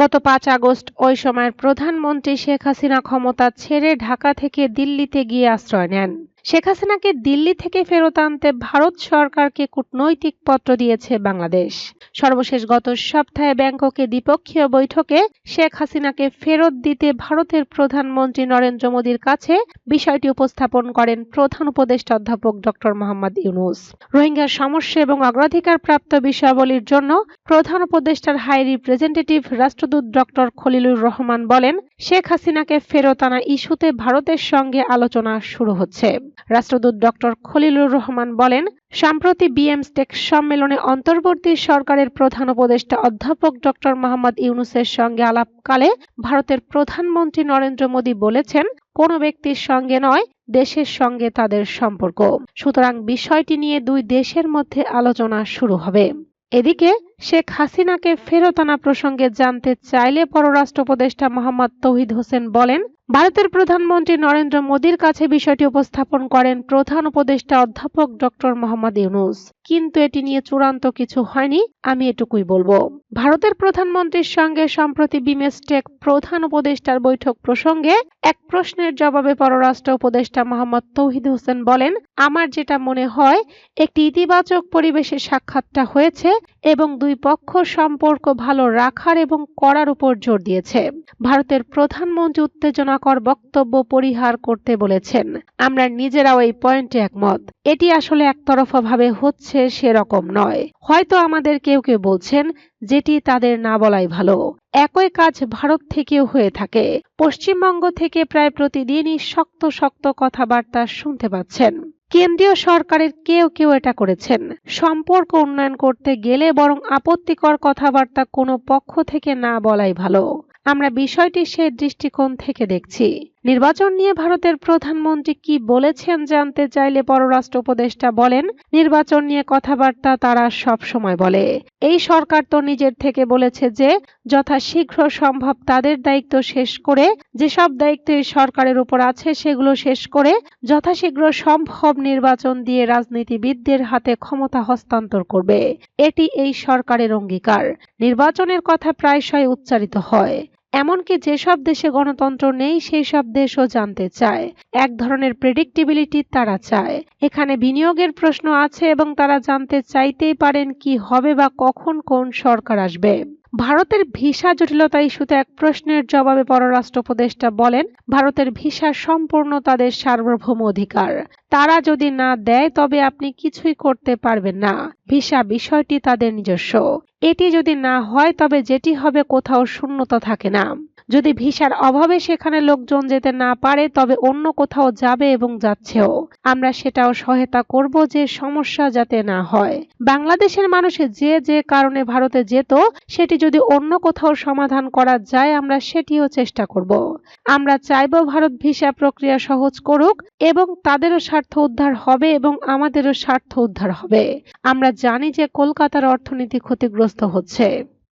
গত ৫ আগস্ট ওই সময়ের প্রধানমন্ত্রী শেখ হাসিনা ক্ষমতা ছেড়ে ঢাকা থেকে দিল্লিতে গিয়ে আশ্রয় নেন। শেখ হাসিনাকে দিল্লি থেকে ফেরত আনতে ভারত সরকারকে কূটনৈতিক পত্র দিয়েছে বাংলাদেশ। সর্বশেষ গত সপ্তাহে ব্যাংককে দ্বিপক্ষীয় বৈঠকে শেখ হাসিনাকে ফেরত দিতে ভারতের প্রধানমন্ত্রী নরেন্দ্র মোদীর কাছে বিষয়টি উপস্থাপন করেন প্রধান উপদেষ্টা অধ্যাপক ডক্টর মোহাম্মদ ইউনূস। রোহিঙ্গার সমস্যা এবং অগ্রাধিকারপ্রাপ্ত বিষয়াবলীর জন্য প্রধান উপদেষ্টার হাই রিপ্রেজেন্টেটিভ রাষ্ট্রদূত ডক্টর খলিলুর রহমান বলেন, শেখ হাসিনাকে ফেরত আনা ইস্যুতে ভারতের সঙ্গে আলোচনা শুরু হচ্ছে। রাষ্ট্রদূত ডক্টর খলিলুর রহমান বলেন, সম্প্রতি বিএমস্টেক সম্মেলনে অন্তর্বর্তী সরকারের প্রধান উপদেষ্টা অধ্যাপক ডক্টর মোহাম্মদ ইউনূসের সঙ্গে আলাপকালে ভারতের প্রধানমন্ত্রী নরেন্দ্র মোদী বলেছেন, কোনো ব্যক্তির সঙ্গে নয়, দেশের সঙ্গে তাদের সম্পর্ক। সুতরাং বিষয়টি নিয়ে দুই দেশের মধ্যে আলোচনা শুরু হবে। এদিকে শেখ হাসিনাকে ফেরত আনা প্রসঙ্গে জানতে চাইলে পররাষ্ট্র উপদেষ্টা মোহাম্মদ তৌহিদ হোসেন বলেন, ভারতের প্রধানমন্ত্রী নরেন্দ্র মোদীর কাছে বিষয়টি উপস্থাপন করেন প্রধান উপদেষ্টা অধ্যাপক ডক্টর মোহাম্মদ ইউনূস, কিন্তু এটি নিয়ে চূড়ান্ত কিছু হয়নি, আমি এটুকুই বলবো। ভারতের প্রধানমন্ত্রীর সঙ্গে সম্প্রতি বিমস্টেক প্রধান উপদেষ্টার বৈঠক প্রসঙ্গে এক প্রশ্নের জবাবে পররাষ্ট্র উপদেষ্টা মোহাম্মদ তৌহিদ হোসেন বলেন, আমার যেটা মনে হয় একটি ইতিবাচক পরিবেশে সাক্ষাৎটা হয়েছে এবং দুই পক্ষ সম্পর্ক ভালো রাখার এবং করার উপর জোর দিয়েছে। ভারতের প্রধানমন্ত্রী উত্তেজনাকর বক্তব্য পরিহার করতে বলেছেন। আমরা নিজেরাও এই পয়েন্টে একমত। এটি আসলে একতরফাভাবে হচ্ছে সেরকম নয়। হয়তো আমাদের কেউ কেউ বলছেন যেটি তাদের না বলাই ভালো। একই কাজ ভারত থেকেও হয়ে থাকে। পশ্চিমবঙ্গ থেকে প্রায় প্রতিদিনই শক্ত শক্ত কথাবার্তা শুনতে পাচ্ছেন। কেন্দ্রীয় সরকারের কেউ কেউ এটা করেছেন। সম্পর্ক উন্নয়ন করতে গেলে বরং আপত্তিকর কথাবার্তা কোনো পক্ষ থেকে না বলাই ভালো। আমরা বিষয়টি সেই দৃষ্টিকোণ থেকে দেখছি। নির্বাচন নিয়ে ভারতের প্রধানমন্ত্রী কি বলেছেন জানতে চাইলে পররাষ্ট্র উপদেষ্টা বলেন, নির্বাচন নিয়ে কথাবার্তা তারা সব সময় বলে। এই সরকার তো নিজের থেকে বলেছে যে যথাশীঘ্র সম্ভব তাদের দায়িত্ব শেষ করে, যেসব দায়িত্ব এই সরকারের উপর আছে সেগুলো শেষ করে যথাশীঘ্র সম্ভব নির্বাচন দিয়ে রাজনীতিবিদদের হাতে ক্ষমতা হস্তান্তর করবে। এটি এই সরকারের অঙ্গীকার। নির্বাচনের কথা প্রায়শই উচ্চারিত হয়। এমনকি যেসব দেশে গণতন্ত্র নেই সেই সব দেশও জানতে চায়। এক ধরনের প্রেডিক্টেবিলিটি তারা চায়। এখানে বিনিয়োগের প্রশ্ন আছে এবং তারা জানতে চাইতেই পারেন কি হবে বা কখন কোন সরকার আসবে। ভারতের ভিসা জটিলতা ইস্যুতে এক প্রশ্নের জবাবে পররাষ্ট্র উপদেষ্টা বলেন, ভারতের ভিসা সম্পূর্ণ তাদের সার্বভৌম অধিকার। তারা যদি না দেয় তবে আপনি কিছুই করতে পারবেন না। ভিসা বিষয়টি তাদের নিজস্ব। এটি যদি না হয় তবে যেটি হবে কোথাও শূন্যতা থাকে না। যদি ভিসার অভাবে সেখানে লোকজন যেতে না পারে তবে অন্য কোথাও যাবে এবং যাচ্ছেও। আমরা সেটাও সহায়তা করব যে সমস্যা যাতে না হয়। বাংলাদেশের মানুষ যে যে কারণে ভারতে যেত সেটি যদি অন্য কোথাও সমাধান করা যায় আমরা সেটিও চেষ্টা করব। আমরা চাইব ভারত ভিসা প্রক্রিয়া সহজ করুক এবং তাদেরও স্বার্থ উদ্ধার হবে এবং আমাদেরও স্বার্থ উদ্ধার হবে। আমরা জানি যে কলকাতার অর্থনীতি ক্ষতিগ্রস্ত হচ্ছে।